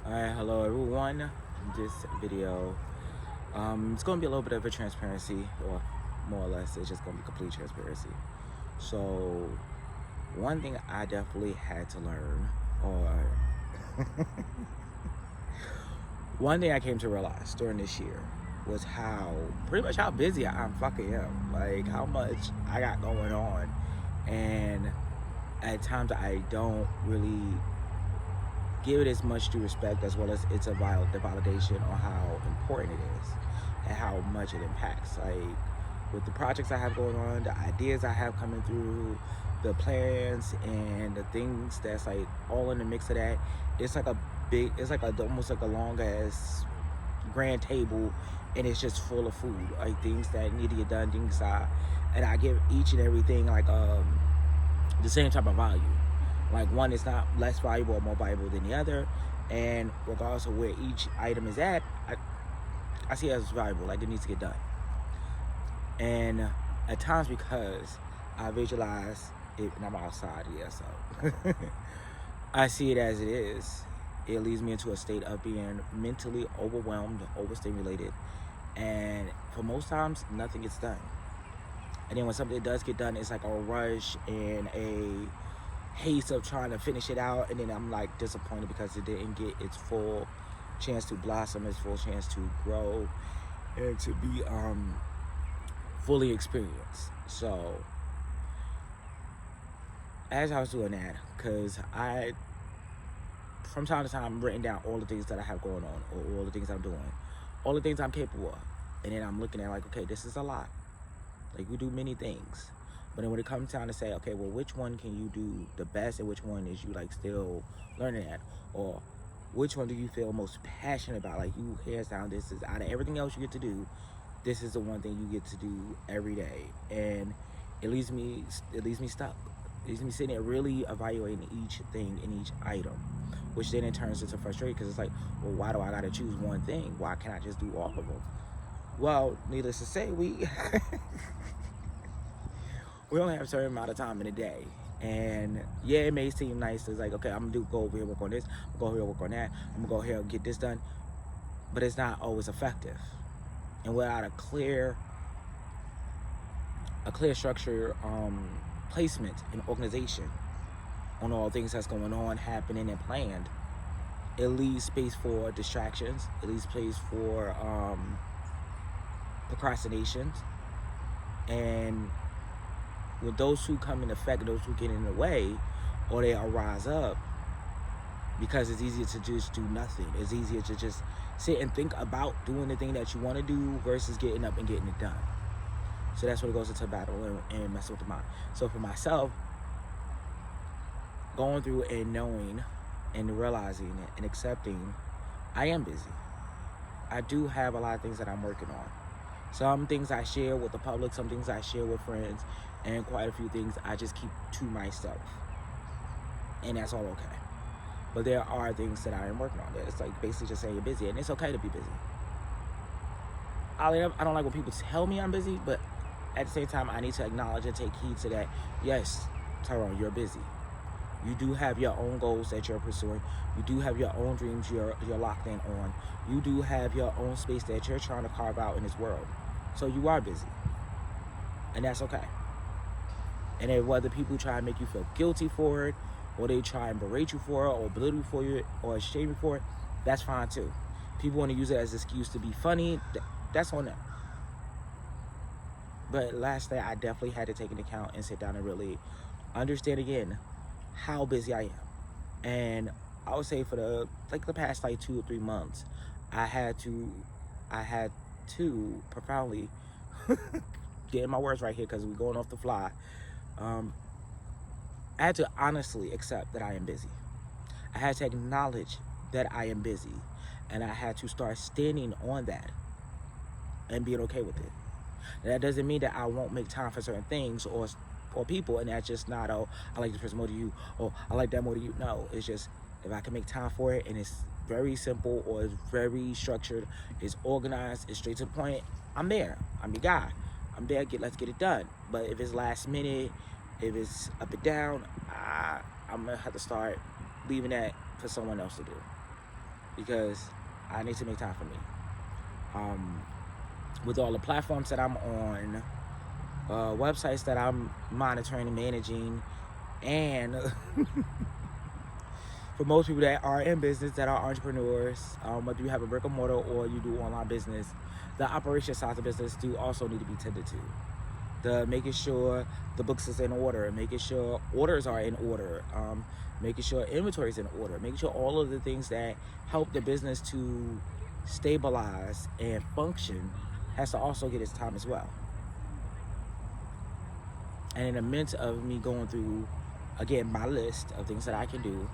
Alright, hello everyone. In this video, it's going to be a little bit of a transparency, or more or less, it's just going to be complete transparency. So, one thing I definitely had to learn, or one thing I came to realize during this year was pretty much how busy I fucking am. Like, how much I got going on. And at times I don't really give it as much due respect as well as the validation on how important it is and how much it impacts. Like with the projects I have going on, the ideas I have coming through, the plans and the things that's like all in the mix of that, it's like almost like a long ass grand table, and it's just full of food, like things that need to get done, and I give each and everything like the same type of value. Like one is not less valuable or more valuable than the other, and regardless of where each item is at, I see it as valuable. Like it needs to get done. And at times, because I visualize it, and I'm outside, yeah, so I see it as it is. It leads me into a state of being mentally overwhelmed, overstimulated, and for most times, nothing gets done. And then when something does get done, it's like a rush and a haste of trying to finish it out, and then I'm like disappointed because it didn't get its full chance to blossom, its full chance to grow, and to be fully experienced. So as I was doing that, because I from time to time written down all the things that I have going on, or all the things I'm doing, all the things I'm capable of, and then I'm looking at like, okay, this is a lot. Like we do many things, but then when it comes time to say, okay, well, which one can you do the best, and which one is you like still learning at, or which one do you feel most passionate about? Like you, hands down, this is out of everything else you get to do, this is the one thing you get to do every day, and it leaves me stuck. It leaves me sitting there really evaluating each thing in each item, which then it turns into frustration because it's like, well, why do I gotta choose one thing? Why can't I just do all of them? Well, needless to say, we only have a certain amount of time in a day. And yeah, it may seem nice. It's like, okay, I'm gonna go over here, work on this, I'm gonna go over here, work on that, I'm gonna go here and get this done. But it's not always effective. And without a clear structure, placement and organization on all things that's going on, happening, and planned, it leaves space for distractions. It leaves space for procrastinations. And with those who come in effect, those who get in the way, or they rise up, because it's easier to just do nothing. It's easier to just sit and think about doing the thing that you want to do versus getting up and getting it done. So that's what it goes into battle and messing with the mind. So for myself, going through and knowing and realizing and accepting, I am busy. I do have a lot of things that I'm working on. Some things I share with the public, some things I share with friends, and quite a few things I just keep to myself. And that's all okay. But there are things that I am working on. It's like basically just saying you're busy, and it's okay to be busy. I don't like when people tell me I'm busy, but at the same time, I need to acknowledge and take heed to that. Yes, Tyrone, you're busy. You do have your own goals that you're pursuing. You do have your own dreams you're locked in on. You do have your own space that you're trying to carve out in this world. So you are busy. And that's okay. And then whether people try and make you feel guilty for it, or they try and berate you for it, or belittle you for it, or shame you for it, that's fine too. People want to use it as an excuse to be funny. That's on them. But last night, I definitely had to take into account and sit down and really understand again how busy I am. And I would say for the past like 2 or 3 months, I had to profoundly getting my words right here because we're going off the fly. I had to honestly accept that I am busy. I had to acknowledge that I am busy, and I had to start standing on that and being okay with it. And that doesn't mean that I won't make time for certain things or people, and that's just not, oh, I like this person more than you, or I like that more than you. No, it's just if I can make time for it, and it's very simple, or it's very structured, it's organized, it's straight to the point, I'm there. I'm your guy. I'm there. Let's get it done. But if it's last minute, if it's up and down, I'm gonna have to start leaving that for someone else to do. because I need to make time for me. With all the platforms that I'm on, websites that I'm monitoring and managing, and for most people that are in business, that are entrepreneurs, whether you have a brick and mortar or you do online business, the operation side of the business do also need to be tended to. The making sure the books is in order, making sure orders are in order, making sure inventory is in order, making sure all of the things that help the business to stabilize and function has to also get its time as well. And in the midst of me going through, again, my list of things that I can do,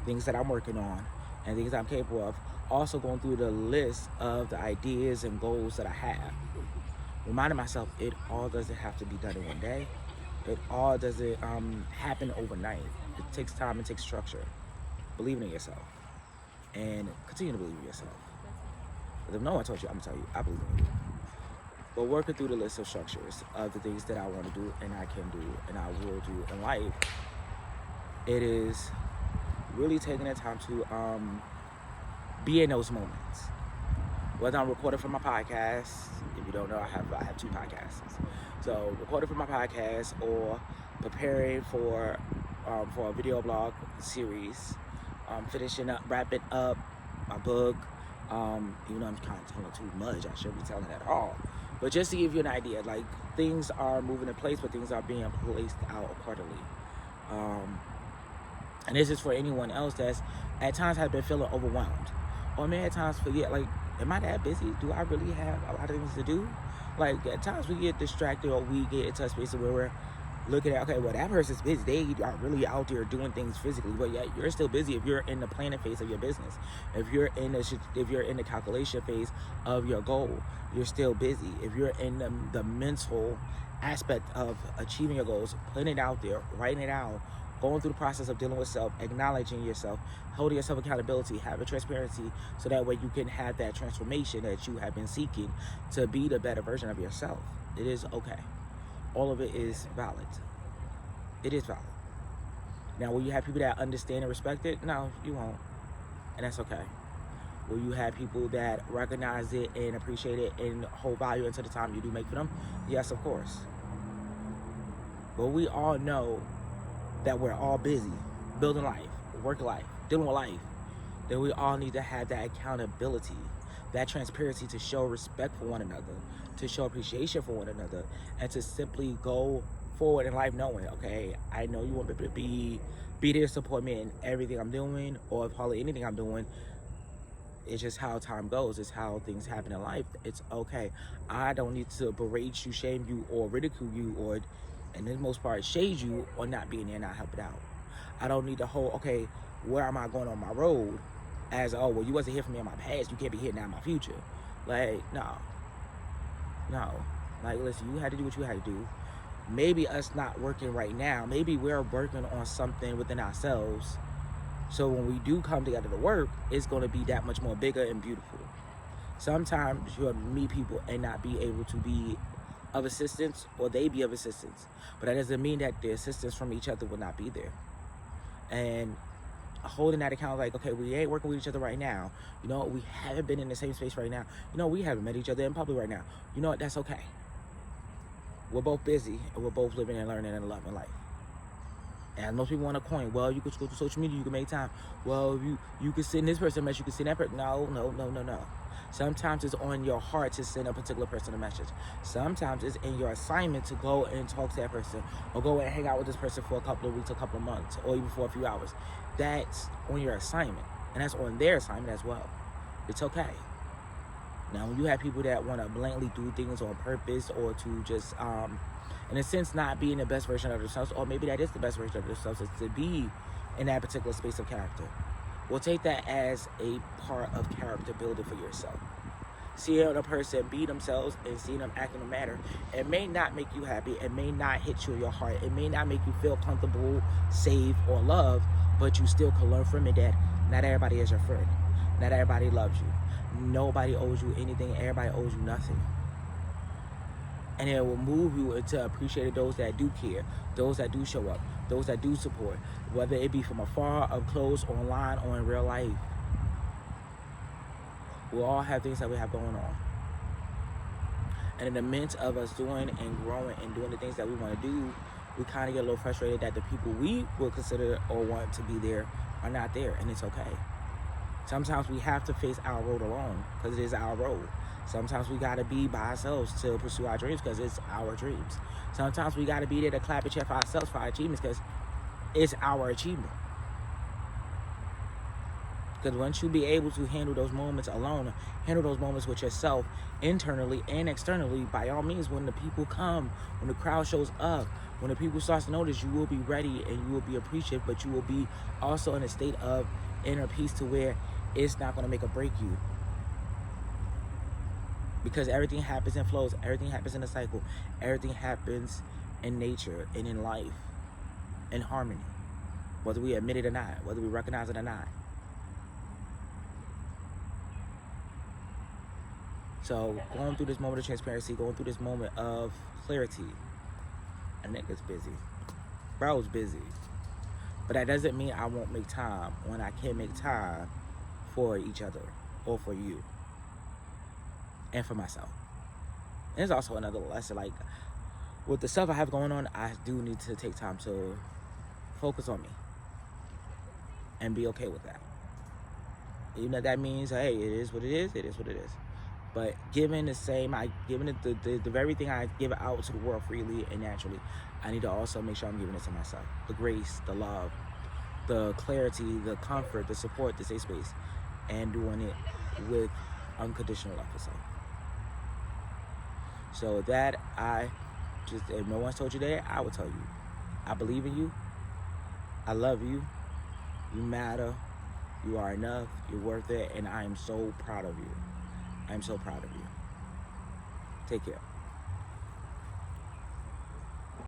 things that I'm working on, and things I'm capable of, also going through the list of the ideas and goals that I have, reminding myself it all doesn't have to be done in one day. It all doesn't happen overnight. It takes time, it takes structure. Believing in yourself, and continue to believe in yourself. If no one told you, I'm gonna tell you, I believe in you. But working through the list of structures of the things that I want to do and I can do and I will do in life, it is really taking the time to be in those moments. Whether I'm recording for my podcast, if you don't know, I have 2 podcasts. So recording for my podcast or preparing for a video blog series, finishing up, wrapping up my book. Even though I'm kind of telling too much, I shouldn't be telling at all. But just to give you an idea, like, things are moving in place, but things are being placed out accordingly. And this is for anyone else that's at times have been feeling overwhelmed, or may at times forget, like, am I that busy? Do I really have a lot of things to do? Like, at times we get distracted, or we get into a space where we're looking at, okay, well, that person's busy. They are really out there doing things physically, but yet you're still busy if you're in the planning phase of your business. If you're in the calculation phase of your goal, you're still busy. If you're in the mental aspect of achieving your goals, putting it out there, writing it out, going through the process of dealing with self, acknowledging yourself, holding yourself accountability, having transparency, so that way you can have that transformation that you have been seeking to be the better version of yourself. It is okay. All of it is valid. It is valid. Now, will you have people that understand and respect it? No, you won't. And that's okay. Will you have people that recognize it and appreciate it and hold value into the time you do make for them? Yes, of course. But we all know that we're all busy building life, work life, dealing with life. That we all need to have that accountability, that transparency, to show respect for one another, to show appreciation for one another, and to simply go forward in life knowing, okay, I know you want me to be there to support me in everything I'm doing, or hardly anything I'm doing. It's just how time goes. It's how things happen in life. It's okay. I don't need to berate you, shame you, or ridicule you, or, and in the most part, shade you or not being there and not helping out. I don't need to hold, okay, where am I going on my road as, oh, well, you wasn't here for me in my past, you can't be here now in my future. Like, no. Like, listen, you had to do what you had to do. Maybe us not working right now, maybe we're working on something within ourselves. So when we do come together to work, it's going to be that much more bigger and beautiful. Sometimes you'll meet people and not be able to be of assistance, or they be of assistance. But that doesn't mean that the assistance from each other will not be there. And holding that account, like, okay, we ain't working with each other right now. You know, we haven't been in the same space right now. You know, we haven't met each other in public right now. You know what? That's okay. We're both busy, and we're both living and learning and loving life. And most people want a coin. Well, you could go to social media, you can make time. Well, you could send this person a message, you could send that person. No. Sometimes it's on your heart to send a particular person a message. Sometimes it's in your assignment to go and talk to that person, or go and hang out with this person for a couple of weeks, a couple of months, or even for a few hours. That's on your assignment, and that's on their assignment as well. It's okay. Now, when you have people that want to blatantly do things on purpose, or to just, in a sense, not being the best version of themselves, or maybe that is the best version of themselves, is to be in that particular space of character. We'll take that as a part of character building for yourself. Seeing a person be themselves and seeing them act in a manner, it may not make you happy, it may not hit you in your heart, it may not make you feel comfortable, safe, or loved, but you still can learn from it that not everybody is your friend. Not everybody loves you. Nobody owes you anything, everybody owes you nothing. And it will move you into appreciating those that do care, those that do show up, those that do support, whether it be from afar, up close, online, or in real life. We all have things that we have going on. And in the midst of us doing and growing and doing the things that we want to do, we kind of get a little frustrated that the people we would consider or want to be there are not there, and it's okay. Sometimes we have to face our road alone because it is our road. Sometimes we got to be by ourselves to pursue our dreams because it's our dreams. Sometimes we got to be there to clap and cheer for ourselves for our achievements because it's our achievement. Because once you be able to handle those moments alone, handle those moments with yourself internally and externally, by all means, when the people come, when the crowd shows up, when the people start to notice, you will be ready and you will be appreciative, but you will be also in a state of inner peace to where it's not going to make or break you. Because everything happens in flows, everything happens in a cycle, everything happens in nature and in life, in harmony, whether we admit it or not, whether we recognize it or not. So going through this moment of transparency, going through this moment of clarity, a nigga's busy. Bro's busy. But that doesn't mean I won't make time when I can make time for each other or for you and for myself. And there's also another lesson, like with the stuff I have going on, I do need to take time to focus on me and be okay with that. Even if that means, hey, it is what it is, it is what it is. But given it the very thing I give out to the world freely and naturally, I need to also make sure I'm giving it to myself. The grace, the love, the clarity, the comfort, the support, the safe space, and doing it with unconditional love for self. So that if no one's told you that, I will tell you. I believe in you. I love you. You matter. You are enough. You're worth it. And I am so proud of you. I'm so proud of you. Take care.